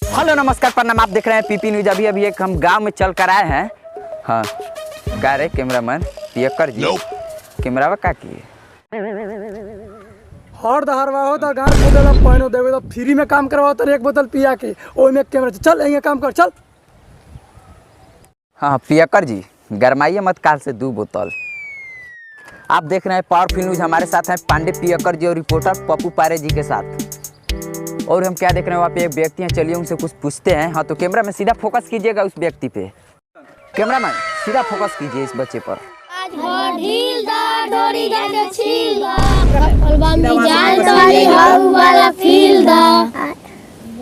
Hello नमस्कार प्रणाम, आप देख रहे हैं पीपी न्यूज। अभी एक हम गांव में चल कर आए हैं। हाँ गा रहे कैमरामैन पियक्कर जी कैमरा का किए हर दहारवा हो तो गार खोदेला पहनो देवे तो फ्री में काम करवाओ तो एक बोतल पिया के ओई में कैमरा चल यहीं काम कर चल। हाँ पियक्कर जी गरमाइए मत, काल से 2 बोतल। आप देख रहे हैं पावरफुल न्यूज। हमारे साथ हैं पांडे पियक्कर जी और रिपोर्टर पप्पू पारे जी के साथ। और हम क्या देख रहे हैं, वहाँ पे एक व्यक्ति हैं, चलिए उनसे कुछ पूछते हैं। हाँ तो कैमरा में सीधा फोकस कीजिएगा उस व्यक्ति पे। कैमरामैन सीधा फोकस कीजिए इस बच्चे पर।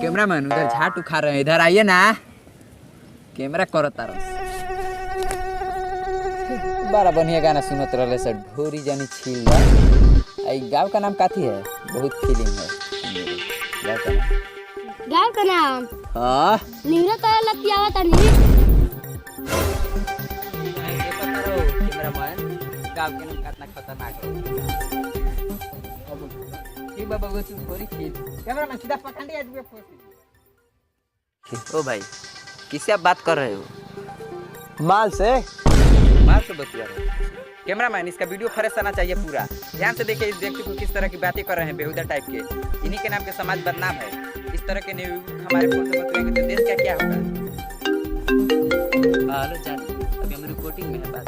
कैमरामैन उधर झाट उखा रहे हैं, इधर आइए ना। कैमरा करो तारा बड़ा बढ़िया गाना सुनत रहे सर। ढोरी जानी छील आई गाँव का नाम काथी है, बहुत फीलिंग है गाँव का नाम। हाँ निवरा तो लतियावा तनी कैमरामैन गाँव के नाम कितना खतरनाक है। ठीक बाबा वो ढोरी छील। कैमरामैन सीधा पकड़ लिया। ओ भाई किससे आप बात कर रहे हो? माल से बतिया रहे हो। कैमरामैन इसका वीडियो फ्रेश आना चाहिए पूरा। ध्यान से देखिए इस व्यक्ति को किस तरह की बातें कर रहे हैं, बेहुदा टाइप के। इन्हीं के नाम के समाज बदनाम है। इस तरह के न्यूज़ हमारे फोन से बतलाएंगे तो देश का क्या होगा। हेलो जान, अभी हम रिपोर्टिंग में है बात।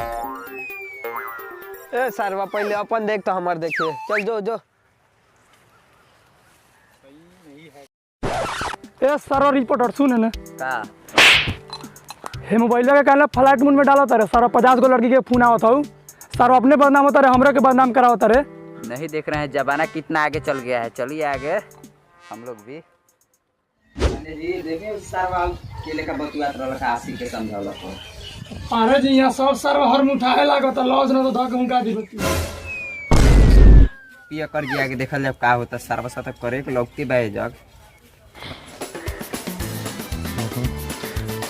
ए सरवा पहले अपन देख तो हमार देखिए चल जो जो। ए सरवा रिपोर्टर सुन ना का हे मोबाइल के कहना फ्लाइट मोड में डाला तारे सारा 50 गो लड़की के फोन आवत हूँ सर अपने बदनाम होता रहे हमरे के बदनाम करा होता रे। नहीं देख रहे हैं जमाना कितना आगे चल गया है। चलिए आगे हम लोग भी जी देखिए सारा केले का बतुआ रखा आसी के समझावला को। अरे जी यहाँ सब सर हर मुठाए लागत लॉज न तो धक उनका दी बत्ती पियक्कर जी आगे देखल जब का होता सर्व साथ करे के लगती बाय जग।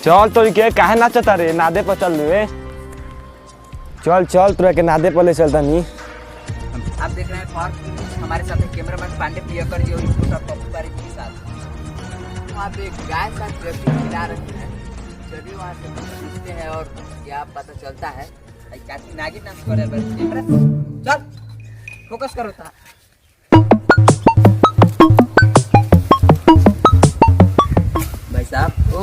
चल तो के काहे नाचता रे? नादे पर चल रे। चल चल तोरा के नादे पर ले चलता नी। आप देख रहे हैं फॉर हमारे साथ कैमरामैन पांडे पियक्कर जी और रिपोर्टर पप्पू पारे जी के साथ। वहाँ पे एक गाय का व्यक्ति खिला रहे हैं। चलिए वहाँ से पूछते हैं और क्या पता चलता है। नागिन नाच करे कैमरा चल फोकस करो था। भाई साहब ओ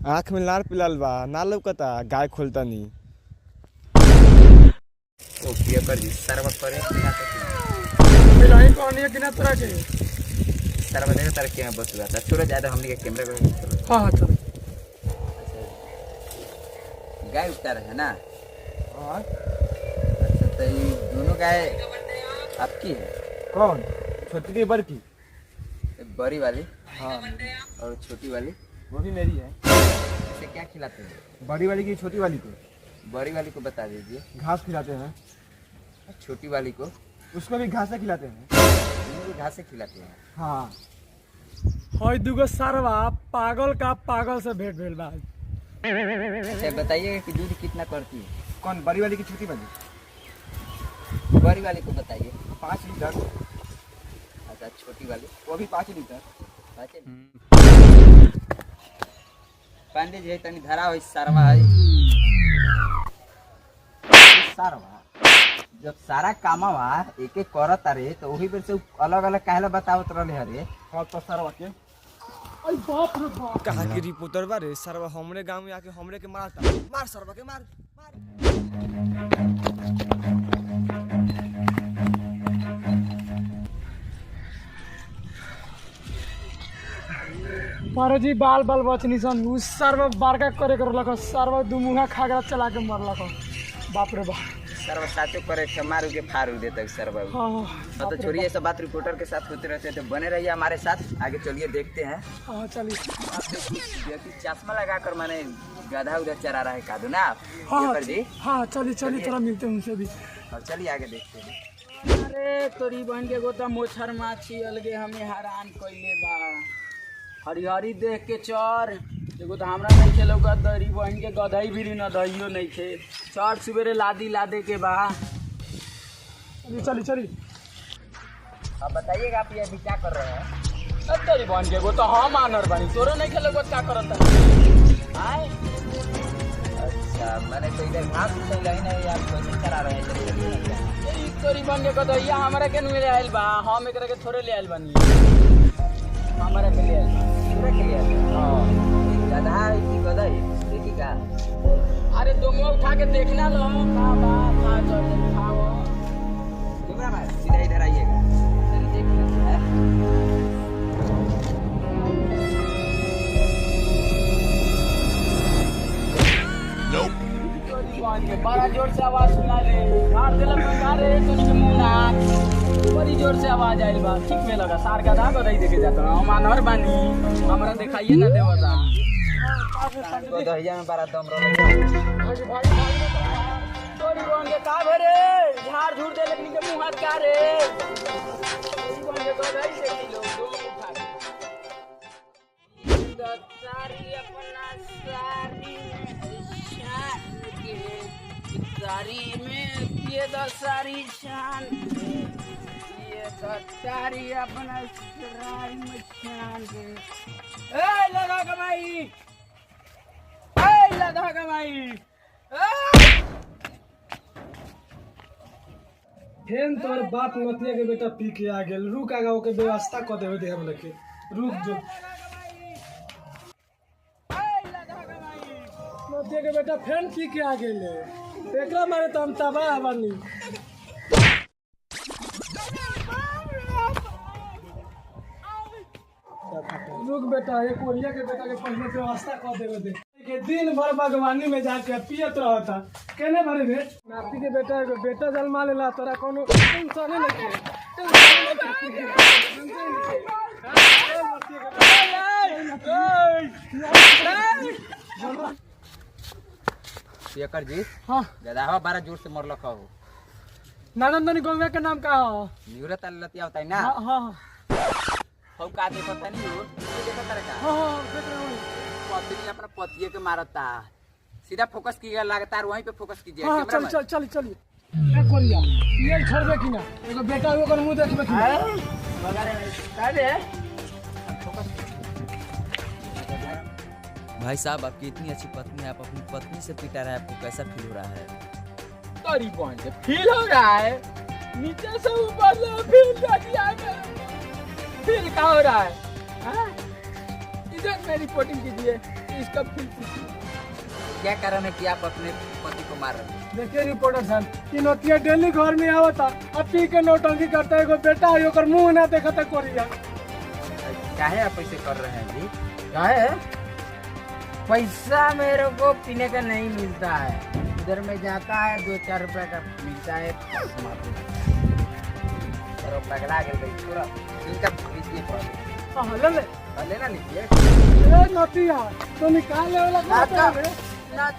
आँख में लार पिलाल बा ना लौकता गाय खोलता नी। ओ पियक्कर जी सर्व करे मिलाई कहानी कि ना तरह के सर्व देने तरह के बस हुआ था। छोड़ो ज्यादा हमने के कैमरा को। हां चल गाय उठता रहे ना। हां अच्छा तो ये दोनों गाय आपकी है? कौन? छोटी की बड़ी की? बड़ी वाली हाँ और छोटी वाली वो भी मेरी है। इसे क्या खिलाते हैं? बड़ी वाली की छोटी वाली को? बड़ी वाली को बता दीजिए। घास खिलाते हैं। छोटी वाली को? उसको भी घास खिलाते हैं। दोनों को घास से खिलाते हैं। हाँ होय दुगो सरवा पागल का पागल से भेंट भेल बा। अच्छा बताइएगा कि दूध कितना करती है? कौन? बड़ी वाली की छोटी वाली? बड़ी वाली को बताइए। 5 लीटर। अच्छा छोटी वाली? वो भी 5 लीटर। पांडे जी तनी धरा हो सारवा है सारवा जब सारा कामवा एक एक करत रे तो वही बेर से अलग अलग काहेला बतावत रहले हरे। हाँ तो सरवा के अरे बाप रे बाप कहाँ की रिपोर्टर बा रे? सरवा हमरे गांव में आके हमरे के मारता। मार सरवा के मार पारे जी बाल बाल बचनी सन उस सर्व बारका करे कर लख सर्व दुमुहा खागरा चला के मर लख। बाप रे बाप सर्व साचो करे के मारू के फाड़ू देता सर्व। हाँ तो छोड़िए सब बात रिपोर्टर के साथ होते रहते हैं तो बने रहिए हमारे साथ। आगे चलिए देखते हैं। हाँ चलिए। आप देखिए चश्मा लगाकर माने गधा उधर चरा रहा है कादू ना आप हाँ जी। हाँ चलिए चलिए थोड़ा मिलते हैं उनसे भी। और चलिए आगे देखते हैं। अरे तोरी बहन के गोता मोछर माछी अलगे हमें हैरान कइले बा। हरिहरी देख के चर एगो तो हमरा नहीं खेलो का दरी बहन के गधई भी न दहियो नहीं थे। चर सुबेरे लादी लादे के बा। चलिए चलिए चलिए। अब बताइएगा आप ये अभी क्या कर रहे हैं? तोरी बहन के एगो तो हम आनर बानी तोरो नहीं खेले को का करत आए अच्छा मैंने तो इधर घास उछल रही नहीं यार कोशिश करा रहे हैं ई तोरी बहन के गदहिया हमरा के मिले आइल बा हम एकरा के थोड़े ले आइल बानी हमरा के ले आइल बा पूरा के लिए हां गधा है कि गधा है देखी का अरे दोनों उठा के देखना लो का बा खा जो खाओ कैमरा मैन सीधा इधर आइएगा चलिए देख लेते हैं तोरी बहन के बड़ा जोर से आवाज सुना ले मार देला बंगा रे तोरी के मुंह ना बड़ी जोर से आवाज आइल बा ठीक में लगा सार का दाग दई देखे जाता हम आनर बानी हमरा दिखाइए ना देवता गधहिया में बड़ा दम रहा तोरी बहन के का भरे झाड़ झूड़ दे लेकिन के मुंह हाथ का रे तोरी बहन के गधई से लोग दोनों उठा के सारी अपना सारी शान के सारी में ये सारी शान ये सारी अपना सारी में शान के ए लगा कमाई लगा कमाई फेन तोर बाप नतिया के बेटा पी के आ गेल रुक आगा ओके व्यवस्था क देवे दे हम लेके रुक जो नतिया के बेटा फेन पी के आ गेल एकरा मारे तो हम तबाह बानी रुक बेटा ये कोरिया के बेटा के पहले व्यवस्था क देवे दे के दिन भर बागवानी में जाके पियत रहता केने भरे रे नाती के बेटा एगो बेटा जन्मा लेला तोरा कोनो टेंशन नहीं के शेखर जी हाँ गधावा बड़ा जोर से मरल हो नानंदनी गौवा के नाम का हो निवृत्त लतिया होता है ना हाँ हाँ हम का देखो था नहीं हो देखो तरह का हाँ हाँ देख रहा हूँ पत्नी अपना पतिये के मारता सीधा फोकस कीजिए लगातार वहीं पे फोकस कीजिए हाँ कैमरा चल चल चलिए क्या कोरिया ये छोड़बे कि ना एगो बेटा ओकर मुंह देखबे कि ना का रे भाई साहब आपकी इतनी अच्छी पत्नी है आप अपनी पत्नी से पिटा रहे हैं आपको कैसा फील हो रहा है तोरी बहन के फील हो रहा है नीचे से ऊपर से फील दिया फील का हो रहा है हाँ? इधर में रिपोर्टिंग कीजिए इसका फील क्या कारण है कि आप अपने पति को मार रहे हैं देखिए रिपोर्टर साहब कि नतिया डेली घर में आवता अब पी के नौटंकी करता है एगो बेटा है ओकर मुंह ना देखता कोरिया काहे आप ऐसे कर रहे हैं जी काहे पैसा मेरे को पीने का नहीं मिलता है उधर में जाता है 2-4 रुपए का मिलता है पगला गए पूरा इनका लीजिए हाँ ले ले लेना लीजिए ए नतिया तो निकाल ले वाला ना